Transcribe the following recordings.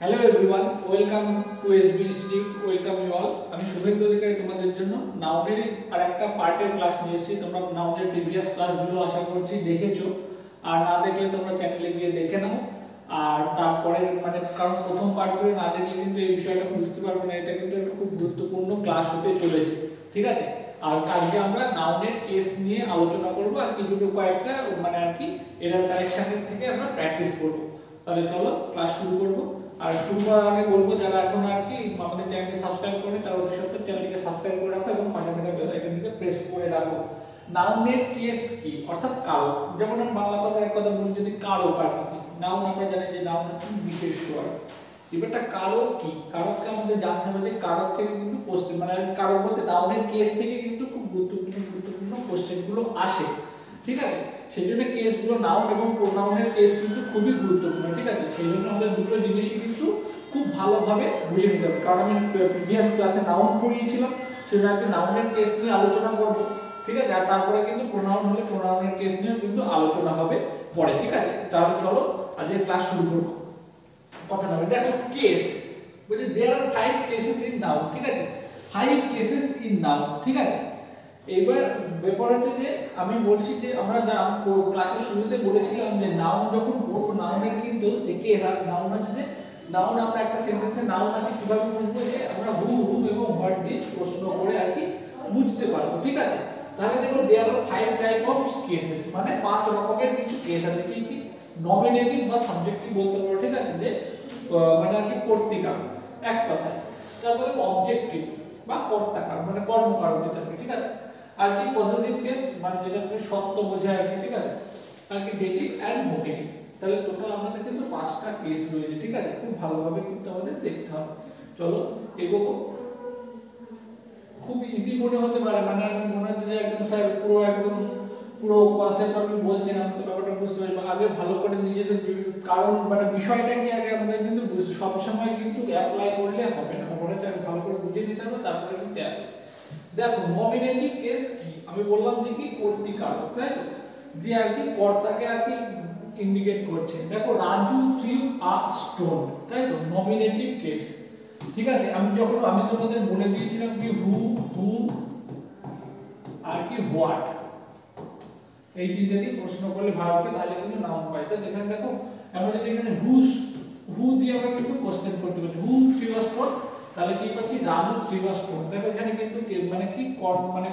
Hello everyone, welcome to SB institute. Welcome you all. আমি শুভেন্দু অধিকারী তোমাদের জন্য নাউনের আর একটা পার্টের ক্লাস নিয়ে এসেছি। তোমরা নাউনের প্রিভিয়াস ক্লাসগুলো আশা করছি দেখেছো, আর না দেখলে তোমরা চ্যানেলে গিয়ে দেখে নাও। আর তারপরে কারণ প্রথম পার্টগুলো না দেখলে কিন্তু এই বিষয়টা বুঝতে পারবো না। এটা কিন্তু একটা খুব গুরুত্বপূর্ণ ক্লাস হতে চলেছে, ঠিক আছে? আর আজকে আমরা নাউনের কেস নিয়ে আলোচনা করবো, আর কিছু কয়েকটা আর কি এরার কারেকশনের থেকে আমরা প্র্যাকটিস করবো। তাহলে চলো ক্লাস শুরু করবো। আর শুরু করার আগে বলবো, যারা এখন আর কি আমাদের চ্যানেলটি সাবস্ক্রাইব করেনি তারা অতি সত্ত্বর চ্যানেলটিকে সাবস্ক্রাইব করে রাখো এবং পাশে থাকা বেল আইকনটিকে প্রেস করে রাখো। নাউনের কেস কি, অর্থাৎ কারক। যেমন আমি বাংলা কথায় এক কথা বলি, যদি কারক আর কি, নাউন আমরা জানি যে নাউন হচ্ছে বিশেষ্য। এবারটা কারক কি, কারককে আমাদের জানতে হবে যে কারক থেকে কিন্তু কোশ্চেন কারক বলতে নাউনের কেস থেকে কিন্তু খুব গুরুত্বপূর্ণ কোশ্চেনগুলো আসে, ঠিক আছে? সেই জন্য কেসগুলো নাউন এবং প্রোনাউনের কেস কিন্তু খুবই গুরুত্বপূর্ণ, ঠিক আছে? সেই জন্য আমরা দুটো জিনিসই কিন্তু খুব ভালোভাবে বুঝে নিতে হবে। কারণ আমি প্রিভিয়াস ক্লাসে নাউন পড়িয়েছিলাম, সেজন্য একটা নাউনের কেস নিয়ে আলোচনা করব, ঠিক আছে? আর তারপরে কিন্তু প্রোনাউন হলে প্রোনাউনের কেস নিয়েও কিন্তু আলোচনা হবে পরে, ঠিক আছে? তাহলে চলো আজকে ক্লাস শুরু করব। কথা না দেখো, কেস বলছে there are 5 cases in noun, ঠিক আছে? 5 কেসেস ইন নাউন, ঠিক আছে? এবার ব্যাপার হচ্ছে যে আমি বলছি যে আমরা ক্লাসের শুরুতে বলেছিলাম যে নাউন যখন পড়বো, নাউনের কিন্তু যে কেস আর নাউন হচ্ছে যে নাউন আমরা একটা সেন্টেন্সে নাউন আছে কিভাবে বুঝবো, যে আমরা হু হুম এবং হোয়াট দিয়ে প্রশ্ন করে আর কি বুঝতে পারবো, ঠিক আছে? তাহলে দেখো there are 5 type of cases, মানে 5 রকমের কিছু কেস আছে। কি কি? নমিনেটিভ বা সাবজেক্টিভ বলতে পারো, ঠিক আছে? যে আর কি কর্তৃকারক এক কথায়। তারপরে অবজেক্টিভ বা কর্তাকার কর্মকারক যেটা, ঠিক আছে? আর কি পজিটিভ কেস, যেটা সত্য বোঝায় আর কি, ঠিক আছে? আর কি ডেটিভ এন্ড ভোকেটিভ। তাহলে টোটাল আমাদের কিন্তু 5টা কেস রয়েছে, ঠিক আছে? খুব ভালোভাবে কিন্তু আমাদের দেখতে হবে। চলো এগোবো। খুব ইজি মনে হতে পারে, আমি মনে হচ্ছে যে একদম স্যার পুরো কনসেপ্ট আমি বলছেন, আমি তো ব্যাপারটা বুঝতে পারি। আগে ভালো করে নিজেদের কারণ বিষয়টা কি আগে আমাদের কিন্তু সব সময় কিন্তু অ্যাপ্লাই করলে হবে না। মনে হচ্ছে ভালো করে বুঝে নিতে হবে, তারপরে কিন্তু দেখো নমিনেটিভ কেস কি, আমি বললাম যে কি কর্তৃকারক, তাই তো? যে আর কি কর্তাকে আর কি ইন্ডিকেট করছে। দেখো রাজু থ্রিউ আ স্টোন, তাই তো? নমিনেটিভ কেস, ঠিক আছে? আমি তোমাদের বলে দিয়েছিলাম কি হু আর কি হোয়াট, এই তিনটে দিয়ে প্রশ্ন করলে ভারতকে, তাহলে কিন্তু নাউন পাই। তো এখানে দেখো আমরা যদি এখানে হু দিয়ে আমরা কিন্তু কোশ্চেন করতে পারি, হু থ্রিউ আ স্টোন, তাহলে কি পাচ্ছি? Raju threw a stone. দেখো এখানে কিন্তু কি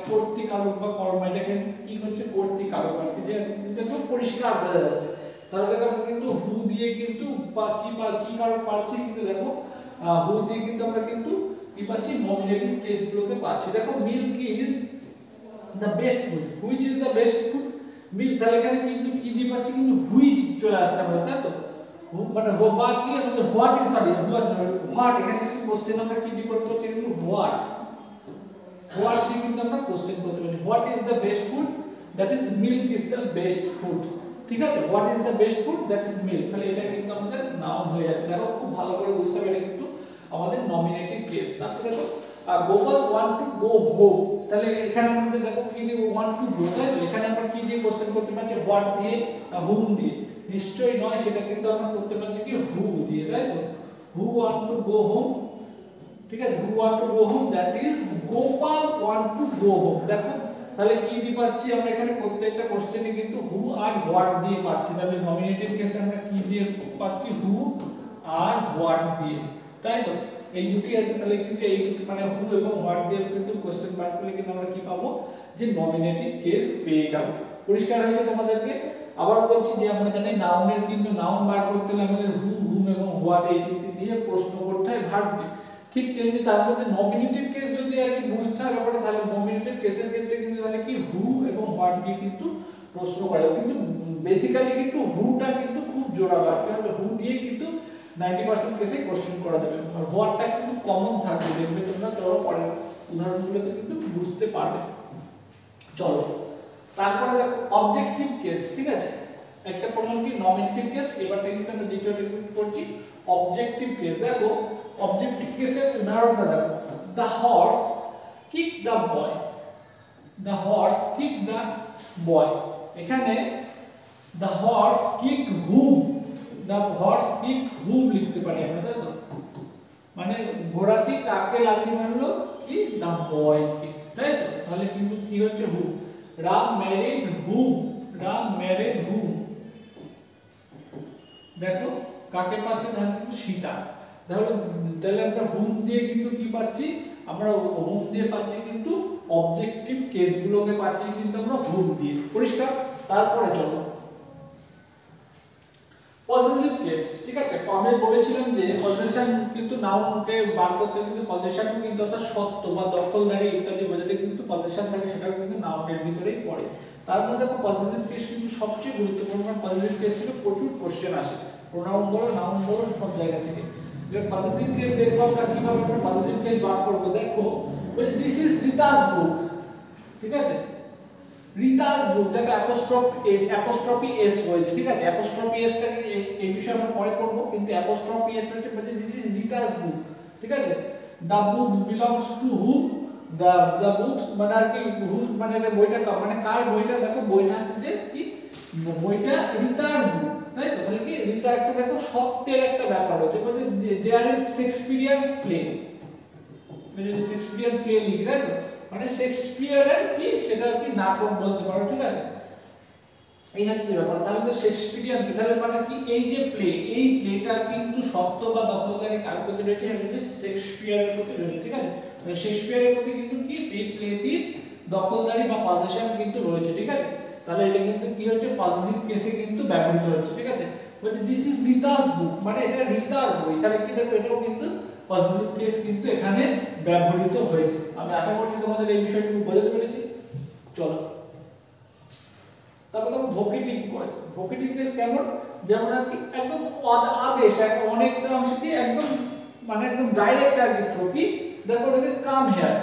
কর্তৃকারক বা কর্ম, এটাকে কি হচ্ছে কর্তৃকারক আর কি, যে দেখো পরিষ্কার বোঝা যাচ্ছে। তাহলে দেখো আমরা কিন্তু হু দিয়ে কিন্তু বা কি কারক পাচ্ছি, কিন্তু দেখো হু দিয়ে কিন্তু আমরা কিন্তু কি পাচ্ছি? নমিনেটিভ কেসগুলোকে পাচ্ছি। দেখো milk is the best food, which is the best food? Milk. তাহলে এখানে কিন্তু কি দিয়ে পাচ্ছি? কিন্তু হুইচ চলে আসছে আমাদের, তাই তো? বা কি আমাদের হোয়াট ইজ, সরি হোয়াট, এখানে কিন্তু কোশ্চেন আমরা কি দিয়ে করতে পারছি? কিন্তু হোয়াট দিয়ে কিন্তু আমরা কোশ্চেন করতে পারছি। What is the best food? That is milk is the best food, ঠিক আছে? What is the best food? That is milk. তাহলে এটা কিন্তু আমাদের নাউন হয়ে যাচ্ছে। দেখো খুব ভালো করে বুঝতে হবে, এটা কিন্তু আমাদের নমিনেটিভ কেস। তারপরে দেখো Gopal want to go home, তাহলে এখানে আমাদের দেখো কি দিয়ে ওয়ান্ট টু গো, তাই তো? এখানে আমরা কি দিয়ে কোশ্চেন করতে পারছি? হোয়াট দিয়ে না হুম দিয়ে? নিশ্চয়ই নয়, সেটা কিন্তু আমরা করতে পারছি কি হু দিয়ে, তাই তো? Who want to go home, ঠিক আছে? Who want to go home, that is Gopal want to go home. দেখো তাহলে কি দিয়ে পাচ্ছি আমরা এখানে? প্রত্যেকটা কোশ্চেনে কিন্তু হু আর হোয়াট দিয়ে পাচ্ছি। তাহলে নমিনেটিভ কেসে আমরা কি দিয়ে পাচ্ছি? হু আর হোয়াট দিয়ে, তাই তো? এই দুটি আছে। তাহলে কিন্তু এই দুটি হু এবং হোয়াট দিয়ে কিন্তু কোশ্চেন বার করলে কিন্তু আমরা কি পাবো? যে নমিনেটিভ কেস পেয়ে যাব। পরিষ্কার হয়েছে তোমাদেরকে? আবার বলছি যে আমরা জানি নাউনের কিন্তু নাউন বার করতে হলে আমাদের হু হুম এবং হোয়াট এই দুটি দিয়ে প্রশ্ন করতে হয় ভার্বকে। ঠিক তেমনি তার মধ্যে নমিনেটিভ কেস যদি আর কি বুঝতে হয় ব্যাপারটা, তাহলে নমিনেটিভ কেসের ক্ষেত্রে কিন্তু তাহলে কি হু এবং হোয়াট দিয়ে কিন্তু প্রশ্ন করা হবে। কিন্তু বেসিক্যালি কিন্তু হুটা কিন্তু খুব জোরালো, আর কি হবে হু দিয়ে কিন্তু 90% কেসে কোশ্চেন করা যাবে। আর হোয়াটটা কিন্তু কমন থাকবে, দেখবে তোমরা। চলো পরের উদাহরণগুলোতে কিন্তু বুঝতে পারবে। চলো তারপরে দেখো অবজেক্টিভ কেস, ঠিক আছে? একটা প্রমাণ কি নমিনেটিভ কেস, এবারটা কিন্তু আমরা দ্বিতীয় টেকনিক করছি অবজেক্টিভ কেস। দেখো অবজেক্টিভ কেসের উদাহরণটা দেখো, the horse kick the boy, the horse kick the boy. এখানে the horse kick whom, the horse kick whom লিখতে পারি আমরা, তাই তো? মানে ঘোড়াটি কাকে লাথি মারলো? কি? দ্য বয়কে, তাই তো? তাহলে কিন্তু কি হচ্ছে হুম। রাম ম্যারিড হুম, রাম ম্যারিড হুম, দেখো কাকে পাচ্ছি? না কিন্তু সীতা। তাহলে আমরা হুম দিয়ে কিন্তু কি পাচ্ছি? আমরা হুম দিয়ে পাচ্ছি কিন্তু অবজেক্টিভ কেসগুলোকে পাচ্ছি কিন্তু আমরা হুম দিয়ে। পরিষ্কার? তারপরে চলো পজিটিভ কেস, ঠিক আছে? আমি বলেছিলাম যে পজিশন কিন্তু নাউনকে বার করতে কিন্তু পজিশন কিন্তু একটা সত্য বা দখলদারি ইত্যাদি বোঝাতে কিন্তু পজিশন থাকে, সেটাও কিন্তু নাউনের ভিতরেই পড়ে। তার মধ্যে দেখো পজিটিভ কেস কিন্তু সবচেয়ে গুরুত্বপূর্ণ, কারণ পজিটিভ কেস থেকে প্রচুর কোশ্চেন আসে, প্রোনাউন বলো নাউন বলো সব জায়গা থেকে। এবার পজিটিভ কেস দেখবো আমরা কিভাবে আমরা পজিটিভ কেস বার করব। দেখো বলে দিস ইজ রিতাস বুক, ঠিক আছে? রিতাস বুক, দেখো অ্যাপোস্ট্রফি এস হয়েছে, ঠিক আছে? অ্যাপোস্ট্রফি এসটাকে এই বিষয়ে আমরা পরে করব, কিন্তু অ্যাপোস্ট্রফি এস হচ্ছে মানে দিস ইজ রিতাস বুক, ঠিক আছে? The books belongs to whom, the books মানে আর কি হুম মানে বইটা মানে কার বইটা? দেখো বইটা হচ্ছে যে কি বইটা রিতার বুক, তাই তো? তাহলে কি রিতা একটা দেখো সত্যের একটা ব্যাপার হচ্ছে, বলছে দেয়ার ইজ শেক্সপিয়ারস প্লে, মানে শেক্সপিয়ার প্লে লিখে, তাই তো? মানে শেক্সপিয়ারের কি সেটা কি নাটক বলতে পারো, ঠিক আছে? এই হচ্ছে ব্যাপার। তাহলে তো শেক্সপিয়ার তাহলে মানে কি এই যে প্লে, এই প্লেটা কিন্তু সত্য বা দখলদারি কার প্রতি রয়েছে? এটা হচ্ছে শেক্সপিয়ারের প্রতি রয়েছে, ঠিক আছে? মানে শেক্সপিয়ারের প্রতি কিন্তু কি এই প্লেটির দখলদারি বা পজিশন কিন্তু রয়েছে, ঠিক আছে? তাহলে এটা কিন্তু কি হচ্ছে পজিটিভ কেসে কিন্তু ব্যবহৃত হচ্ছে, ঠিক আছে? বলছে দিস ইজ রিতাস বুক, মানে এটা রিতার বই, তাহলে কি দেখো এটাও কিন্তু পজিটিভ কেস কিন্তু এখানে ব্যবহৃত হয়েছে। আমি আশা করছি তোমাদের এই বিষয়টুকু বোঝাতে পেরেছি। চলো তারপর দেখো ভোকেটিভ কেস। ভোকেটিভ কেস কেমন? যেমন আর কি একদম আদেশ অনেকটা অংশ কি একদম মানে একদম ডাইরেক্ট আর কি দেখো এটাকে কাম হেয়ার,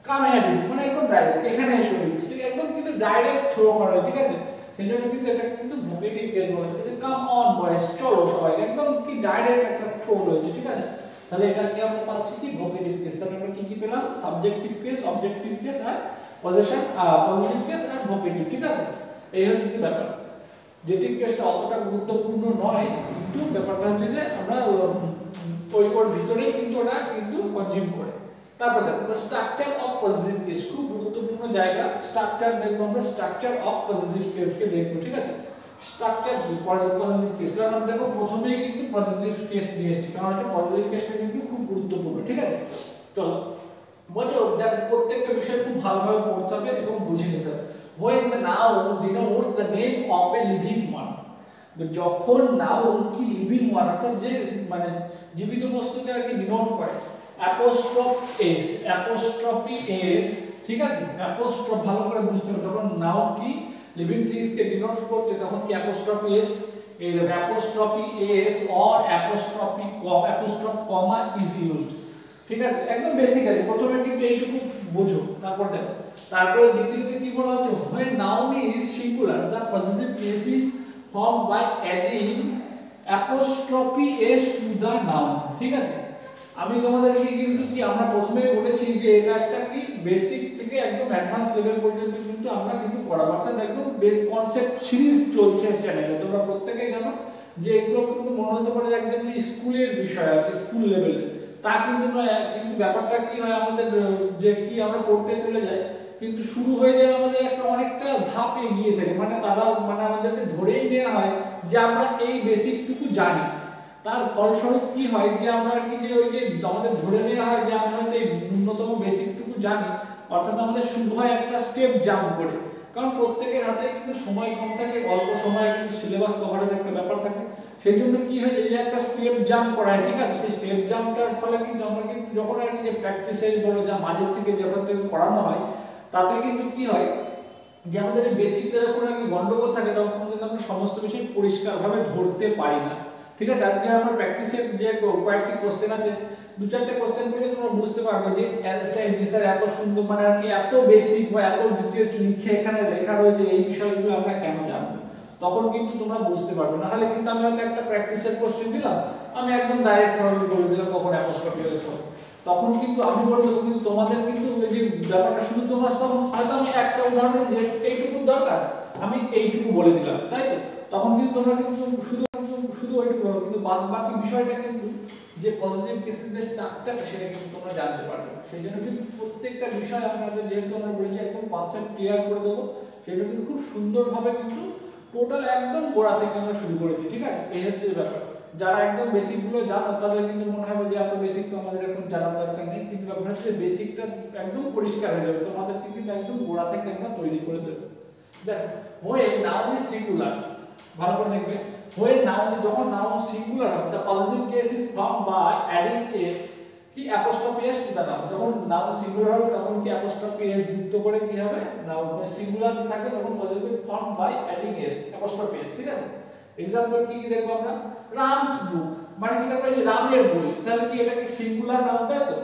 কাম হেয়ার মানে একদম ডাইরেক্ট এখানে এসে ঠিক একদম কিন্তু ডাইরেক্ট থ্রো করা, ঠিক আছে? সেই জন্য কিন্তু এটা কিন্তু ভোকেটিভ কেস বলা হয়। যে কাম অন বয়েস, চলো সবাই, একদম কি ডাইরেক্ট একটা থ্রো রয়েছে, ঠিক আছে? তাহলে এটা কি আমরা পাচ্ছি কি ভোকেটিভ কেস। তাহলে আমরা কি কি পেলাম? সাবজেক্টিভ কেস, অবজেক্টিভ কেস আর পজিশন পজিটিভ কেস আর ভোকেটিভ, ঠিক আছে? এই হচ্ছে কি ব্যাপার। জেটিভ কেসটা অতটা গুরুত্বপূর্ণ নয়, কিন্তু ব্যাপারটা হচ্ছে যে আমরা ওর ভিতরেই কিন্তু ওটা কিন্তু কনজিউম করে। তারপর দেখো স্ট্রাকচার অফ পজিটিভ কেস, খুব গুরুত্বপূর্ণ জায়গা। স্ট্রাকচার দেখবো আমরা, স্ট্রাকচার অফ পজিটিভ কেসকে দেখবো, ঠিক আছে? স্ট্রাকচার কি পজিটিভ কেস, কারণ আমরা দেখো প্রথমেই কিন্তু পজিটিভ কেস নিয়ে এসেছি, কারণ এটা পজিটিভ কেসটা কিন্তু খুব গুরুত্বপূর্ণ, ঠিক আছে? চলো বুঝো, দেখ প্রত্যেকটা বিষয় খুব ভালোভাবে পড়তে হবে এবং বুঝে নিতে হবে। When the noun denotes the name of a living one, যখন নাউন কি লিভিং ওয়ান অর্থাৎ যে মানে জীবিত বস্তুকে আর কি ডিনোট করে, অ্যাপোস্ট্রফি এস, ঠিক আছে? অ্যাপোস্ট্রফ ভালো করে বুঝতে হবে, যখন নাউন কি লিভিং থিংস কে ডিনোট করছে তখন কি অ্যাপোস্ট্রফি এস, এই apostrophe S or অ্যাপোস্ট্রফ comma is used, ঠিক আছে? একদম বেসিক্যালি প্রথমে কিন্তু এইটুকু বুঝো, তারপর দেখো। তারপরে দ্বিতীয়তে কি বলা হচ্ছে, when noun is singular the positive case is formed by adding apostrophe s to the noun, ঠিক আছে? আমি তোমাদেরকে কিন্তু কি আমরা প্রথমেই বলেছি যে এটা একটা কি বেসিক থেকে একদম অ্যাডভান্স লেভেল পর্যন্ত কিন্তু আমরা কিন্তু পড়াবো, অর্থাৎ একদম কনসেপ্ট সিরিজ চলছে চ্যানেলে, তোমরা প্রত্যেকেই জানো যে এগুলো কিন্তু মনে হতে পারে একদম স্কুলের বিষয় আর কি, স্কুল লেভেলে। তা কিন্তু নয়, কিন্তু ব্যাপারটা কি হয় আমাদের যে কি আমরা পড়তে চলে যাই কিন্তু শুরু হয়ে যায় আমাদের একটা অনেকটা ধাপ এগিয়ে থেকে, মানে তারা মানে আমাদেরকে ধরেই নেওয়া হয় যে আমরা এই বেসিকটুকু জানি। তার ফলস্বরূপ কি হয় যে আমরা কি যে ওই যে আমাদের ধরে নেওয়া হয় যে আমরা হয়তো এই ন্যূনতম বেসিকটুকু জানি, অর্থাৎ আমাদের শুরু হয় একটা স্টেপ জাম্প করে, কারণ প্রত্যেকের হাতে কিন্তু সময় কম থাকে, অল্প সময়ে কিন্তু সিলেবাস কভারের একটা ব্যাপার থাকে। সেই জন্য কি হয় যে একটা স্টেপ জাম্প করা হয়, ঠিক আছে? সেই স্টেপ জাম্পটার ফলে কিন্তু আমরা কিন্তু যখন আর কি যে প্র্যাকটিসের বলো যা মাঝের থেকে যখন থেকে পড়ানো হয় তাতে কিন্তু কি হয় যে আমাদের এই বেসিকটা যখন আর কি গন্ডগোল থাকে তখন কিন্তু আমরা সমস্ত বিষয় পরিষ্কারভাবে ধরতে পারি না, ঠিক আছে? আজকে আমার প্র্যাকটিসের যে কয়েকটি কোশ্চেন আছে, দু চারটে কোশ্চেন করলে তোমরা বুঝতে পারবে যে স্যার এত সুন্দর মানে আর কি এত বেসিক বা এত ডিটেইলস লিখে এখানে লেখা রয়েছে, এই বিষয়গুলো আমরা কেন জানবো, তখন কিন্তু তোমরা বুঝতে পারবে না। হলে কিন্তু আমি হয়তো একটা প্র্যাকটিসের কোশ্চেন দিলাম, আমি একদম ডাইরেক্ট ধরনের বলে দিলাম কখন অ্যাপোস্ট্রফি এস হবে, তখন কিন্তু আমি বলে দেবো, কিন্তু তোমাদের কিন্তু ওই যে ব্যাপারটা শুধু তোমরা তখন হয়তো আমি একটা উদাহরণ যে এইটুকু দরকার আমি এইটুকু বলে দিলাম, তাই তো? তখন কিন্তু তোমরা কিন্তু শুধু শুধু ওইটুকু হবে, কিন্তু বাদ বাকি বিষয়টা কিন্তু যে পজিটিভ কেসের যে স্ট্রাকচারটা সেটা কিন্তু তোমরা জানতে পারবে না। সেই জন্য কিন্তু প্রত্যেকটা বিষয় আমাদের যেহেতু আমরা বলেছি একদম কনসেপ্ট ক্লিয়ার করে দেবো, সেটা কিন্তু খুব সুন্দরভাবে কিন্তু টোটাল একদম গোড়া থেকে আমরা শুরু করেছি, ঠিক আছে? এই হচ্ছে ব্যাপার। যারা একদম বেসিকগুলো জানো তাদের কিন্তু মনে হবে যে এত বেসিক তো আমাদের এখন জানার দরকার নেই, কিন্তু ব্যাপার হচ্ছে বেসিকটা একদম পরিষ্কার হয়ে যাবে, তোমাদেরকে কিন্তু একদম গোড়া থেকে আমরা তৈরি করে দেবো। দেখো when noun is singular, ভালো করে দেখবে, when noun যখন noun singular হবে the positive case is formed by adding a কি apostrophe s to the noun। যখন noun singular হবে তখন কি apostrophe s যুক্ত করে কি হবে, noun singular থাকে তখন positive formed by adding s apostrophe s, ঠিক আছে? एग्जांपल কি কি দেখব আমরা, রামস বুক মানে কি দেখো এই রামের বই, তাহলে কি এটা কি সিঙ্গুলার নাউন, তাই তো?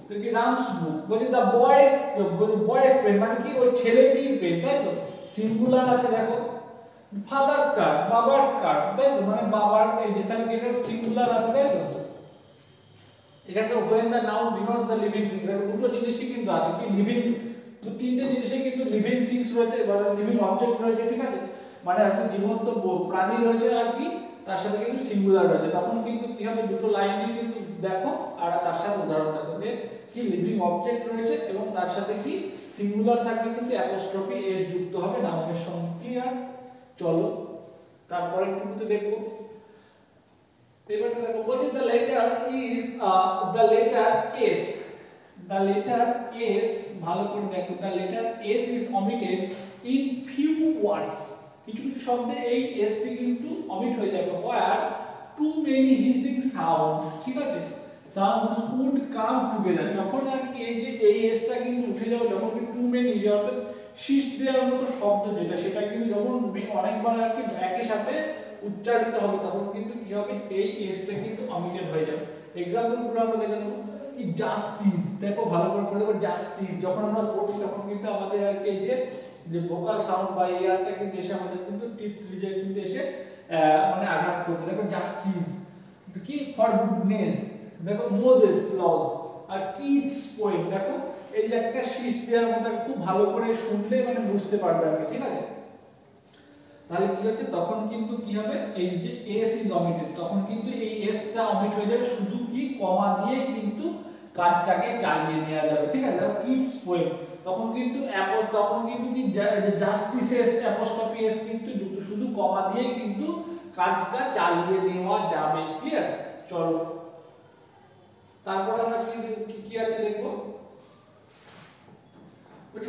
তো কি রামস বুক বলি দা বয়েজ পেন মানে কি ওই ছেলেটির পেন, তাই তো? সিঙ্গুলার আছে দেখো। ফাদার্স কার্ড বাবার কার্ড, তাই তো? মানে বাবার এই যে, তাহলে কি এটা সিঙ্গুলার আছে, তাই তো? এখানে when the noun denotes the living thing, দেখো দুটো জিনিসই কিন্তু আছে, কি লিভিং, তো তিনটে জিনিসই কিন্তু লিভিং থিংস রয়েছে বা লিভিং অবজেক্ট রয়েছে, ঠিক আছে? মানে একটা জীবন্ত প্রাণী রয়েছে আর কি তার সাথে কিন্তু সিঙ্গুলার রয়েছে, তখন কিন্তু কি হবে দুটো লাইনই কিন্তু দেখো আর তার সাথে উদাহরণ দেখো যে কি লিভিং অবজেক্ট রয়েছে এবং তার সাথে কি সিঙ্গুলার থাকলে কিন্তু অ্যাপোস্ট্রফি এস যুক্ত হবে নাউনের সঙ্গে। ক্লিয়ার? চলো তারপরে কিন্তু দেখো, এবারে দেখো বলছে the letter is the letter s, the letter s, ভালো করে দেখো the letter s is omitted in few words, কিছু কিছু শব্দে এই s টি কিন্তু অমিট হয়ে যাবে where too many hissing sound, ঠিক আছে? sounds would come together, যখন আর কি এই যে এই s টা কিন্তু উঠে যাবে যখন কি too many যে অর্থাৎ শীষ দেওয়ার মতো শব্দ যেটা সেটা কিন্তু যখন অনেকবার আর কি একই সাথে উচ্চারিত হবে তখন কিন্তু কি হবে এই s টা কিন্তু অমিটেড হয়ে যাবে। एग्जांपल গুলো আমরা দেখে নেব। কি জাস্টিস, দেখো ভালো করে পড়ে দেখো জাস্টিস যখন আমরা পড়ি তখন কিন্তু আমাদের আর কি যে ভোকাল সাউন্ড বা ইয়ারটা কিন্তু এসে আমাদের কিন্তু টিপ ত্রিজে কিন্তু এসে মানে আঘাত করতে, দেখো জাস্টিস কি ফর গুডনেস, দেখো মোজেস লজ আর কিডস পোয়েম, দেখো এই যে একটা শীষ দেওয়ার মতো খুব ভালো করে শুনলে মানে বুঝতে পারবে আর কি, ঠিক আছে? তাহলে কি হচ্ছে তখন কিন্তু কি হবে এই যে s ইজ অমিটেড, তখন কিন্তু এই s টা অমিট হয়ে যাবে, শুধু কি কমা দিয়ে কিন্তু কাজটাকে চালিয়ে নেওয়া যাবে, ঠিক আছে? দেখো কিডস পোয়েম তখন কিন্তু তখন কিন্তু কি জাস্টিস এস অ্যাপোস্ট্রফি এস কিন্তু যুক্ত, শুধু কমা দিয়ে কিন্তু কাজটা চালিয়ে নেওয়া যাবে। ক্লিয়ার? চলো তারপরে আমরা কি আছে দেখবো,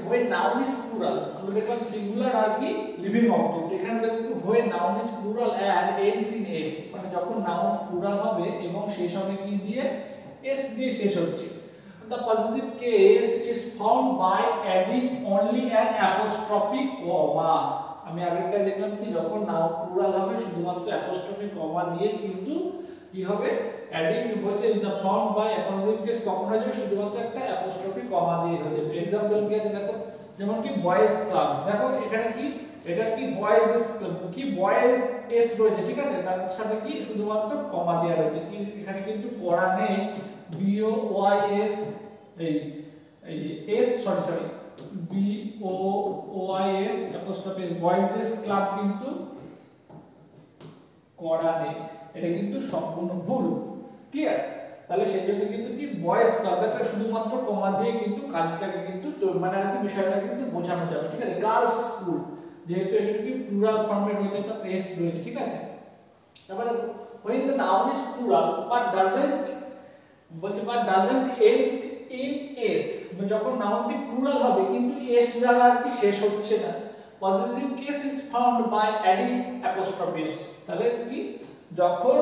when noun is plural, আমরা দেখলাম সিঙ্গুলার আর কি লিভিং অবজেক্ট, এখানে দেখো when noun is plural and ends in s, মানে যখন নাউন প্লুরাল হবে এবং শেষ হবে কি দিয়ে, s দিয়ে শেষ হচ্ছে, the positive case is found by adding only an apostrophe comma, আমি আগেরটা দেখলাম কি যখন নাউন প্লুরাল হবে শুধুমাত্র অ্যাপোস্ট্রফি কমা দিয়ে কিন্তু কি হবে অ্যাডিং বলছে the formed by apostrophe case কখন হয়ে যাবে শুধুমাত্র একটা অ্যাপোস্ট্রফি কমা দিয়ে হয়ে যাবে। एग्जांपल কি আছে দেখো, যেমন কি বয়েজ ক্লাব, দেখো এখানে কি এটা কি বয়েজ কি বয়েজ এস রয়েছে, ঠিক আছে? তার সাথে কি শুধুমাত্র কমা দেওয়া রয়েছে, কি এখানে কিন্তু পড়া নেই বি ও ওয়াই এস এই S sorry B O Y S apostrophe boys club কিন্তু করা নেই, এটা কিন্তু সম্পূর্ণ ভুল। ক্লিয়ার? তাহলে সেই জন্য কিন্তু কি বয়েজ ক্লাবটা শুধুমাত্র কমা দিয়ে কিন্তু কাজটাকে কিন্তু মানে আর কি বিষয়টা কিন্তু বোঝানো যাবে, ঠিক আছে? গার্লস স্কুল যেহেতু এটা কি প্লুরাল ফর্মে রয়েছে তো এস রয়েছে, ঠিক আছে? তারপরে when the noun is plural but doesn't ends in s, যখন নাউনটি প্লুরাল হবে কিন্তু s দ্বারা আর কি শেষ হচ্ছে না, positive case is found by adding apostrophe s, তাহলে কি যখন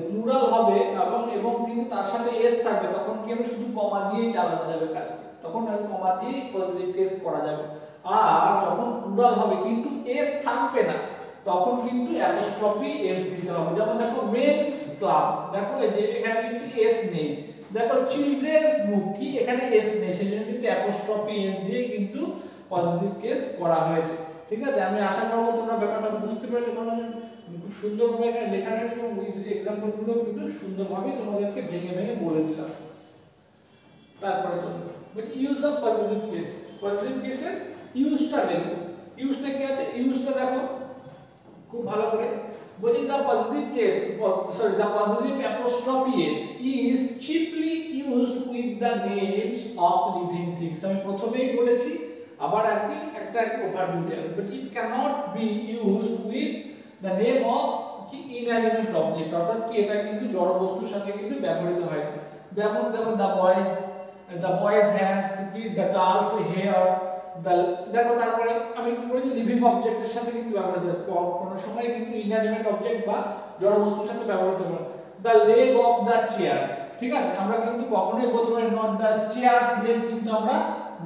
প্লুরাল হবে এবং কিন্তু তার সাথে s থাকবে তখন কি হবে শুধু কমা দিয়েই চালানো যাবে কাজটা, তখন কমা দিয়েই পজিটিভ কেস করা যাবে। আর যখন প্লুরাল হবে কিন্তু s থাকবে না তখন কিন্তু অ্যাপোস্ট্রফি s দিতে হবে, যেমন দেখো মেন্স ক্লাব, দেখো এই যে এখানে কিন্তু s নেই, দেখো চিলড্রেন্স বুক কি এখানে s নেই, সেজন্য কিন্তু অ্যাপোস্ট্রফি s দিয়ে কিন্তু পজিটিভ কেস করা হয়েছে, ঠিক আছে? আমি আশা করব তোমরা ব্যাপারটা বুঝতে পেরেছো, কারণ খুব সুন্দরভাবে এখানে লেখা রয়েছে এবং एग्जांपल গুলো কিন্তু সুন্দরভাবে তোমাদেরকে ভেঙে ভেঙে বলে দিলাম। তারপরে চলো বলি ইউজ অফ পজিটিভ কেসের ইউজটা দেখো, ইউজটা কি আছে, ইউজটা দেখো খুব ভালো করে বলছি the positive case, sorry, the positive apostrophe s is cheaply used with the names of living things. আমি প্রথমেই বলেছি, আবার একটা ওভারভিউ দেব, but it cannot be used with the name of কি inanimate object, অর্থাৎ কি এটা কিন্তু জড় বস্তুর সাথে কিন্তু ব্যবহৃত হয় না। যেমন দেখো the boys hands, কি the girls hair, দেখো তারপরে আমি বলেছি লিভিং অবজেক্টের সাথে কিন্তু ব্যবহৃত হয়, কোন সময় কিন্তু ইনঅ্যানিমেট অবজেক্ট বা জড় বস্তুর সাথে ব্যবহৃত হয়। the leg of the chair, ঠিক আছে, আমরা কিন্তু কখনোই বলতে পারি not the chair's leg, কিন্তু আমরা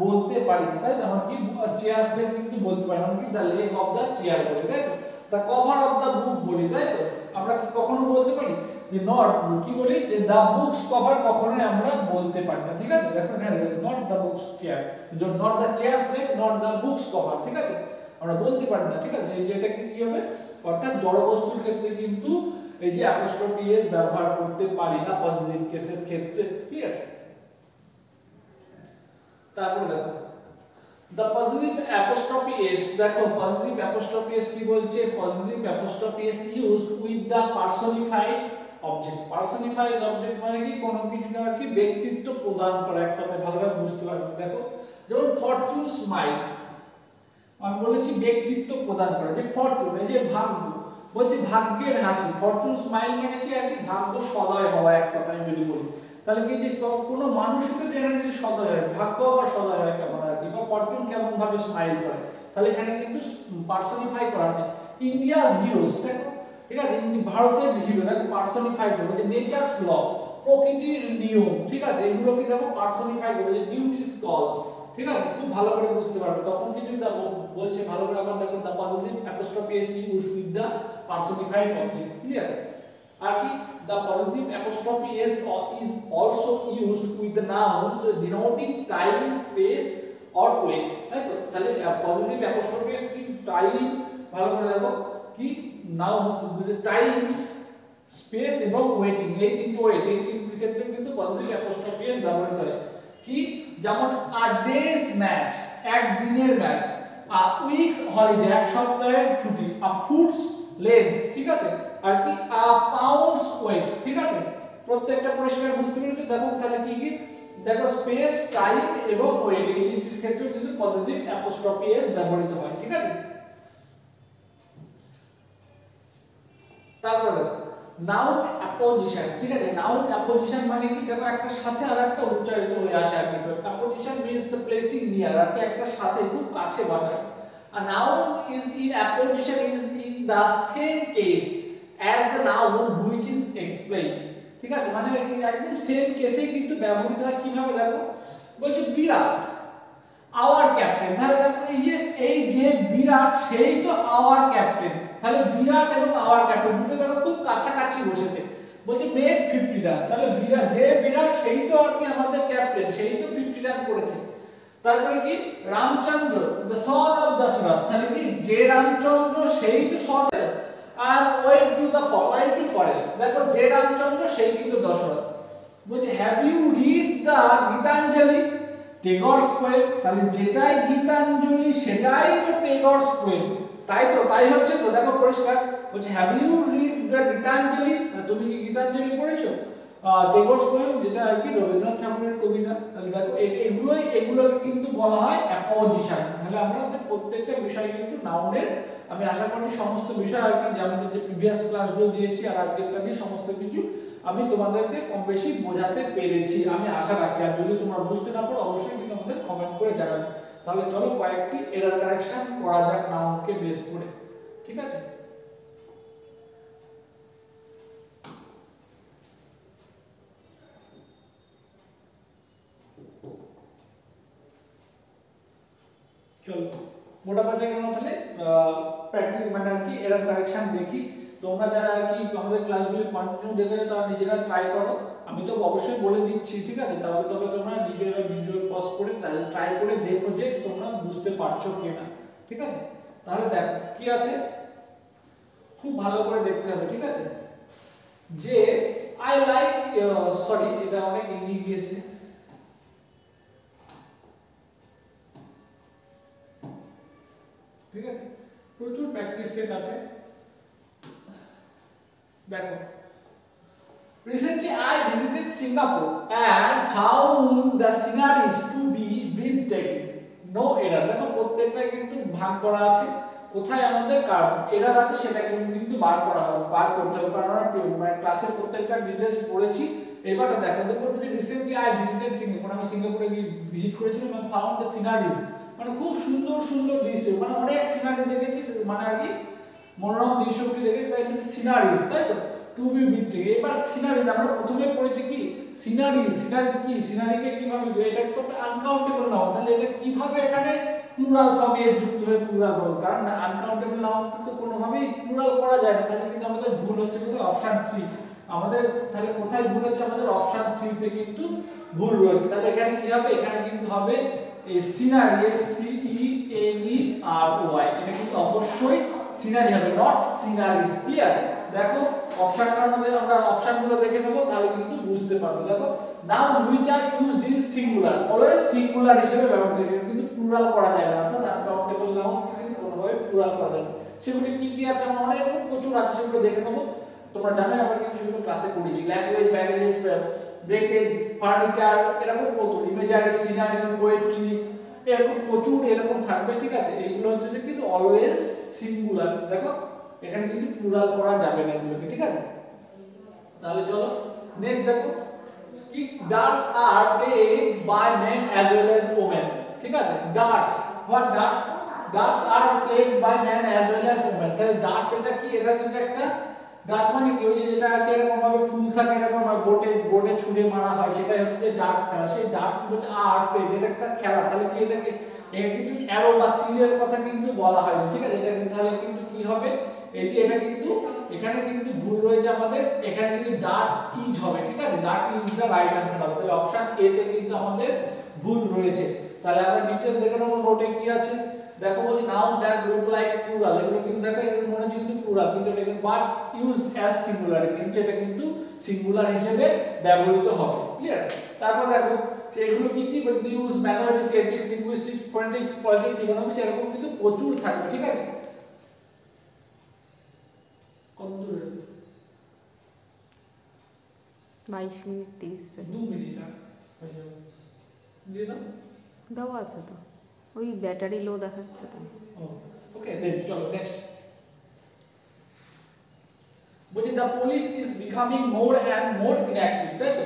বলতে পারি না, তাই তো? আমরা কি chair's leg কিন্তু বলতে পারি না, আমরা কি the leg of the chair বলি, তাই তো? the cover of the book বলি, তাই তো? আমরা কি কখনো বলতে পারি যে not, কি বলি যে the books cover, কখনোই আমরা বলতে পারি না, ঠিক আছে? দেখো না, not the books chair, not the chair's leg, not the books cover, ঠিক আছে, আমরা বলতে পারি না, ঠিক আছে? এই যে এটা কি হবে, অর্থাৎ জড় বস্তুর ক্ষেত্রে কিন্তু এই যে অ্যাপোস্ট্রফি এস ব্যবহার করতে পারি না পজিটিভ কেসের ক্ষেত্রে, ক্লিয়ার? তারপর দেখো the positive apostrophe s, দেখো positive apostrophe s কি বলছে, positive apostrophe s used with the personified object, personified object মানে কি কোনো কিছুকে আর কি ব্যক্তিত্ব প্রদান করা, এক কথায় ভালোভাবে বুঝতে পারবে। দেখো যেমন ফরচুন স্মাইল, আমি বলেছি ব্যক্তিত্ব প্রদান করা, যে ফরচুন এই যে ভাগ্য, বলছি ভাগ্যের হাসি, ফরচুন স্মাইল মানে কি আর কি ভাগ্য সদয় হওয়া, এক কথায় যদি বলি তাহলে কি যে কোনো মানুষকে জেনারেলি সদয় হয়, ভাগ্য আবার সদয় হয় কেমন আর কি, বা ফরচুন কেমন ভাবে স্মাইল করে, তাহলে এখানে কিন্তু পার্সনিফাই করা আছে। ইন্ডিয়াস হিরোস, দেখো ঠিক আছে, ভারতের হিরো, দেখো পার্সনিফাই করে যে নেচারস ল, প্রকৃতির নিয়ম, ঠিক আছে, এগুলো কি দেখো পার্সনিফাই করে যে ডিউটিস কল, ঠিক আছে, খুব ভালো করে বুঝতে পারবে তখন কিন্তু বলছে ভালো করে। আবার দেখো the positive apostrophe is used with the personified object, clear? আর কি the positive apostrophe is also used with the nouns denoting time, space or weight, তাই তো? তাহলে positive apostrophe is কি টাইম, ভালো করে দেখো কি nouns টাইম, স্পেস এবং ওয়েটিং, এই তিনটি ওয়েট, এই তিনটির ক্ষেত্রে কিন্তু পজিটিভ অ্যাপোস্ট্রফি এস ব্যবহৃত হয়। কি যেমন আ ডেজ ম্যাচ, একদিনের ম্যাচ, আ উইকস হলিডে, এক সপ্তাহের ছুটি, আ ফুটস লেন্থ, ঠিক আছে, আর কি আ পাউন্ডস ওয়েট, ঠিক আছে, প্রত্যেকটা পরিষ্কার বুঝতে পেরেছো? দেখো তাহলে কি কি দেখো স্পেস, টাইম এবং ওয়েট, এই তিনটির ক্ষেত্রে কিন্তু পজিটিভ অ্যাপোস্ট্রফি এস ব্যবহৃত হয়, ঠিক আছে? তারপরে দেখো নাউন অ্যাপোজিশন, ঠিক আছে, নাউন অ্যাপোজিশন মানে কি দেখো একটা সাথে আরেকটা উচ্চারিত হয়ে আসে আর কি, apposition means the placing near, আর কি একটা সাথে খুব কাছে বসানো। A noun is in apposition is in the same case as the noun which is explained, ঠিক আছে, মানে একদম সেম কেসে কিন্তু ব্যবহৃত হয়। কিভাবে দেখো, বলছে বিরাট আওয়ার ক্যাপ্টেন, তাহলে দেখো এই যে বিরাট সেই তো আওয়ার ক্যাপ্টেন, তাহলে বিরাট এবং আওয়ার ক্যাপ্টেন দুটো দেখো খুব কাছাকাছি বসেছে, বলছে মেড 50 রান, তাহলে বিরাট যে বিরাট সেই তো আর কি আমাদের ক্যাপ্টেন, সেই তো 50 রান করেছে। তারপরে কি Ramchandra the son of Dasharath, তাহলে কি যে রামচন্দ্র সেই তো সন, আর ওয়েন্ট টু ফরেস্ট, দেখো যে রামচন্দ্র সেই কিন্তু দশরথ। বলছে have you read the Gitanjali, Tagore's poem, তাহলে যেটাই গীতাঞ্জলি সেটাই তো টেগরস পোয়েম, তাই তো? তাই হচ্ছে তো, দেখো পরিষ্কার। বলছে have you read the Gitanjali, তুমি কি গীতাঞ্জলি পড়েছো? টেগরস পোয়েম যেটা আর কি রবীন্দ্রনাথ ঠাকুরের কবিতা, তাহলে দেখো এগুলোকে কিন্তু বলা হয় অ্যাপোজিশন। তাহলে আমরা প্রত্যেকটা বিষয় কিন্তু নাউনের, আমি আশা করছি সমস্ত বিষয় আর কি যেমন যে প্রিভিয়াস ক্লাসগুলো দিয়েছি আর আজকেরটা দিয়ে সমস্ত কিছু আমি তোমাদেরকে কম বেশি বোঝাতে পেরেছি, আমি আশা রাখি। আর যদি তোমরা বুঝতে না পারো অবশ্যই কিন্তু আমাদের কমেন্ট করে জানাবে। তাহলে চলো কয়েকটি এরর কারেকশন করা যাক নাউনকে বেস করে, ঠিক আছে? চলো মোটা কথা গেল, তাহলে প্র্যাকটিস মানে আর কি এরর কারেকশন দেখি। তোমরা যারা আর কি আমাদের ক্লাসগুলি কন্টিনিউ দেখে তারা নিজেরা ট্রাই করো, আমি তো অবশ্যই বলে দিচ্ছি, ঠিক আছে? তবে তোমরা নিজেরা ভিডিও পজ করে ট্রাই করে দেখো যে তোমরা বুঝতে পারছো কিনা, ঠিক আছে? তাহলে দেখো কি আছে, খুব ভালো করে দেখতে হবে, ঠিক আছে? যে আই লাইক, সরি এটা অনেক এগিয়ে গিয়েছে, ঠিক আছে? প্রচুর প্র্যাকটিস সেট আছে। দেখো, recently I visited Singapore and found the sceneries to be breathtaking. No error. দেখো প্রত্যেকটা কিন্তু ভাগ করা আছে, কোথায় আমাদের কারণ এরর আছে সেটা কিন্তু বার করা হবে, বার করতে হবে, কারণ আমরা ক্লাসের প্রত্যেকটা ডিটেইলস পড়েছি। এবারে দেখো যে রিসেন্টলি আই ভিজিটেড সিঙ্গাপুর, আমি সিঙ্গাপুরে গিয়ে ভিজিট করেছিলাম এবং ফাউন্ড দ্য সিনারিজ, মানে খুব সুন্দর সুন্দর দৃশ্য, মানে অনেক সিনারি দেখেছি, মানে আর কি মনোরম দৃশ্যগুলি দেখেছি, তাই মানে সিনারিজ, তাই তো টু বি ব্রিথিং। এবার সিনারিজ আমরা প্রথমে পড়েছি কি সিনারিজ, সিনারিজ কি সিনারিকে কিভাবে, এটা তো একটা আনকাউন্টেবল নাউন, তাহলে এটা কিভাবে এখানে প্লুরাল ফর্মে এস যুক্ত হয়ে প্লুরাল হবে, কারণ আনকাউন্টেবল নাউন তো কোনোভাবেই প্লুরাল করা যায় না, তাহলে কিন্তু আমাদের ভুল হচ্ছে কোথায় অপশন 3, আমাদের তাহলে কোথায় ভুল হচ্ছে, আমাদের অপশন 3 তে কিন্তু ভুল রয়েছে। তাহলে এখানে কি হবে, এখানে কিন্তু হবে scenery, S C E N E R Y, এটা কিন্তু অবশ্যই সিনারি হবে, নট সিনারিজ। ক্লিয়ার? দেখো অপশনটার মধ্যে আমরা অপশনগুলো দেখে নেব, তাহলে কিন্তু বুঝতে পারবো। দেখো noun which are used in singular, always singular হিসেবে ব্যবহৃত হয়, কিন্তু প্লুরাল করা যায় না, অর্থাৎ আনকাউন্টেবল নাউন কিন্তু কোনোভাবে প্লুরাল করা যায় না। সেগুলি কি কি আছে, আমরা অনেক প্রচুর আছে, সেগুলো দেখে নেব। তোমরা জানো আমরা কিন্তু সেগুলো ক্লাসে পড়েছি, ল্যাঙ্গুয়েজ, ব্যাগেজ, ব্রেকেজ, ফার্নিচার, এরকম কত ইমেজারি, সিনারি, পোয়েট্রি, এরকম প্রচুর এরকম থাকবে, ঠিক আছে। এইগুলো হচ্ছে যে কিন্তু অলওয়েজ সিঙ্গুলার, দেখো এখানে কিন্তু প্লুরাল করা যাবে না এগুলোকে, ঠিক আছে। তাহলে চলো নেক্সট দেখো কি darts are played by men as well as women, ঠিক আছে। Darts, what darts, darts are played by men as well as women. তাহলে ডার্টস এটা কি, এটা কিন্তু একটা ডার্টস মানে কি, ওই যে যেটা এরকম ভাবে ফুল থাকে, এরকম বোর্ডে ছুঁড়ে মারা হয়, সেটাই হচ্ছে ডার্টস খেলা। সেই ডার্টস হচ্ছে আর প্লেড, এটা একটা খেলা। তাহলে কি এটাকে কিন্তু অ্যারো বা তীরের কথা কিন্তু বলা হয়, ঠিক আছে। এটা কিন্তু তাহলে কিন্তু কি হবে, এই যে এটা কিন্তু এখানে কিন্তু ভুল রয়েছে আমাদের, এখানে কিন্তু ডার্টস ইজ হবে, ঠিক আছে, dart is the right answer হবে। তাহলে অপশন এ তে কিন্তু আমাদের ভুল রয়েছে। তাহলে আমরা ডিটেইলস দেখে নেব, নোটে কি আছে দেখো। বলি noun that look like plural, এগুলো কিন্তু দেখো এগুলো মনে হচ্ছে কিন্তু প্লুরাল, কিন্তু এটা কিন্তু বাট ইউজড অ্যাজ সিঙ্গুলার, কিন্তু এটা কিন্তু সিঙ্গুলার হিসেবে ব্যবহৃত হবে। ক্লিয়ার? তারপর দেখো সেগুলো কি কি, use, mathematics, ethics, linguistics, politics, economics, এরকম কিন্তু প্রচুর থাকবে, ঠিক আছে। কত দূর হয়েছে? 22 মিনিট 30 সেকেন্ড। 2 মিনিট হয়ে যাবে, দিয়ে দাও। দাও আছে তো, ওই ব্যাটারি লো দেখাচ্ছে তো। ওকে দেন চলো নেক্সট। বলছি the police is becoming more and more inactive, তাই তো।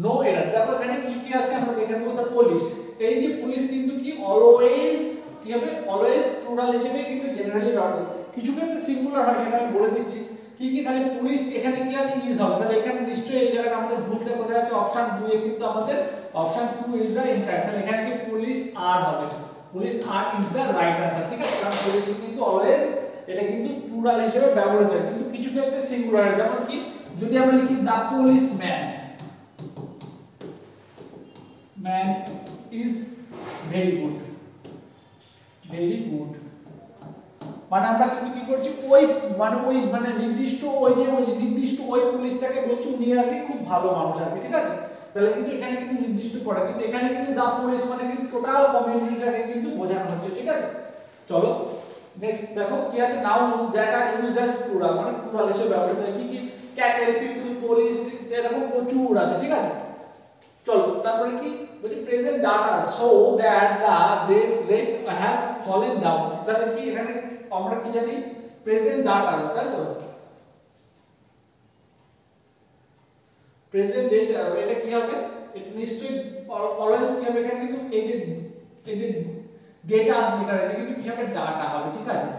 নো এরার, দেখো এখানে কি কি আছে আমরা দেখে নেব। দ্য পুলিশ, এই যে পুলিশ কিন্তু কি অলওয়েজ কি হবে, অলওয়েজ প্লুরাল হিসেবে কিন্তু জেনারেলি ব্যবহৃত, কিছু ক্ষেত্রে সিঙ্গুলার হয়, সেটা আমি বলে দিচ্ছি কি কি। তাহলে পুলিশ এখানে কি আছে, ইজ হবে, তাহলে এখানে নিশ্চয়ই এই জায়গাটা আমাদের ভুলটা কোথায় আছে, অপশন 2 এ কিন্তু আমাদের অপশন 2 ইজ দা ইনকারেক্ট, তাহলে এখানে কি পুলিশ আর হবে, police are is the right answer, ঠিক আছে। কারণ পুলিশ কিন্তু অলওয়েজ এটা কিন্তু প্লুরাল হিসেবে ব্যবহৃত হয়, কিন্তু কিছু ক্ষেত্রে সিঙ্গুলার হয়, যেমন কি যদি আমরা লিখি the policeman, man is very good, very good, মানে আমরা কিন্তু কি করছি, ওই মানে নির্দিষ্ট ওই পুলিশটাকে বলছি উনি আর কি খুব ভালো মানুষ আর কি, ঠিক আছে। তাহলে কিন্তু এখানে কিন্তু নির্দিষ্ট করে, কিন্তু এখানে কিন্তু দা পুলিশ মানে কিন্তু টোটাল কমিউনিটিটাকে কিন্তু বোঝানো হচ্ছে, ঠিক আছে। চলো নেক্সট দেখো কি আছে, noun that are used as plural, মানে প্লুরাল হিসেবে ব্যবহৃত হয়, কি কি, ক্যাটেল, পিপল, পুলিশ, এরকম প্রচুর আছে, ঠিক আছে। চলো তারপরে কি বলছি, present data show that the death rate has fallen down, তাহলে কি এখানে আমরা কি জানি, প্রেজেন্ট ডাটা, তাই তো। প্রেজেন্ট ডেট, এটা কি হবে, এটা নিশ্চয়ই অলওয়েজ কি হবে, এখানে কিন্তু এই যে ডেটা আসবে, এটা কিন্তু কি হবে, ডাটা হবে, ঠিক আছে।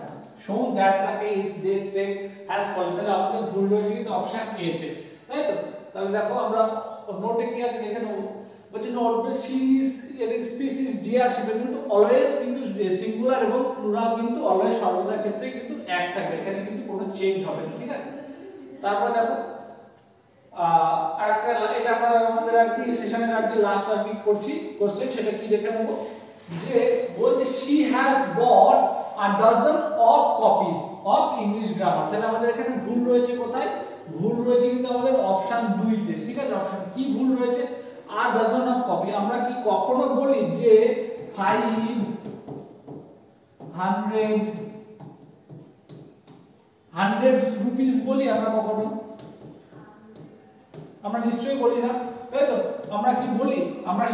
Show that the case death rate has fallen, তাহলে আমাদের ভুল রয়েছে কিন্তু অপশন এ তে, তাই তো। তাহলে দেখো আমরা নোটে কি আছে দেখে নেব। বলছে note the series species deer sheep, কিন্তু অলওয়েজ কিন্তু সিঙ্গুলার এবং প্লুরাল কিন্তু অলওয়েজ সর্বদা ক্ষেত্রে কিন্তু এক থাকবে, এখানে কিন্তু কোনো চেঞ্জ হবে না, ঠিক আছে। তারপর দেখো আরেকটা, এটা আমরা আমাদের আর কি সেশনের আর কি লাস্ট আর কি করছি কোশ্চেন, সেটা কি দেখে নেব। যে বলছে she has bought a dozen of copies of English grammar, তাহলে আমাদের এখানে ভুল রয়েছে কোথায়, ভুল রয়েছে কিন্তু আমাদের অপশন 2 তে, ঠিক আছে। অপশন কি ভুল রয়েছে, আ ডজন অফ কপি, আমরা কি কখনো বলি যে 500 রুপিস বলি আমরা কখনো, আমরা নিশ্চয়ই বলি না, তাই তো? আমরা কি বলি? আমরা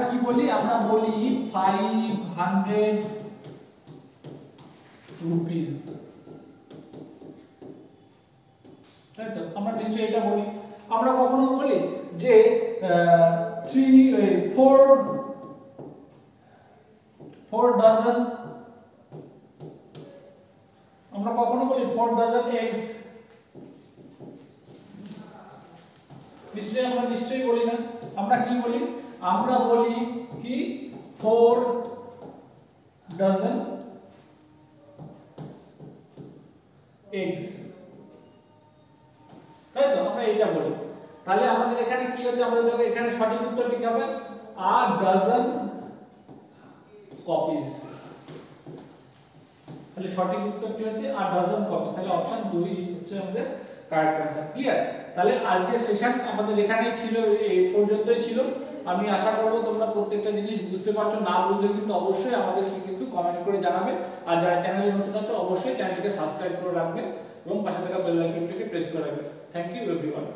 কি বলি? আমরা বলি 500 রুপিস, তাই তো? আমরা নিশ্চয়ই এটা বলি। আমরা কখনো বলি যে 4 ডজন, আমরা কখনো বলি 4 ডজন এগস, আমরা নিশ্চয়ই বলি না। আমরা কি বলি? আমরা বলি কি 4 ডজন এগস, তাই তো? আমরা এটা বলি। তাহলে আমাদের এখানে কি হচ্ছে? আমাদের দেখো এখানে সঠিক উত্তরটি কি হবে? আ ডজন কপিজ। তাহলে সঠিক উত্তরটি হচ্ছে আ ডজন কপিজ। তাহলে অপশন 2 হচ্ছে আমাদের কারেক্ট आंसर। ক্লিয়ার? তাহলে আজকের সেশন আমাদের এখানেই ছিল, এই পর্যন্তই ছিল। আমি আশা করব তোমরা প্রত্যেকটা জিনিস বুঝতে পারছো। না বুঝলে কিন্তু অবশ্যই আমাদেরকে কিন্তু কমেন্ট করে জানাবে। আর যারা চ্যানেলে নতুন আছো অবশ্যই চ্যানেলটিকে সাবস্ক্রাইব করে রাখবে এবং পাশে থাকা বেল আইকনটিকে প্রেস করে রাখবে। Thank you everyone.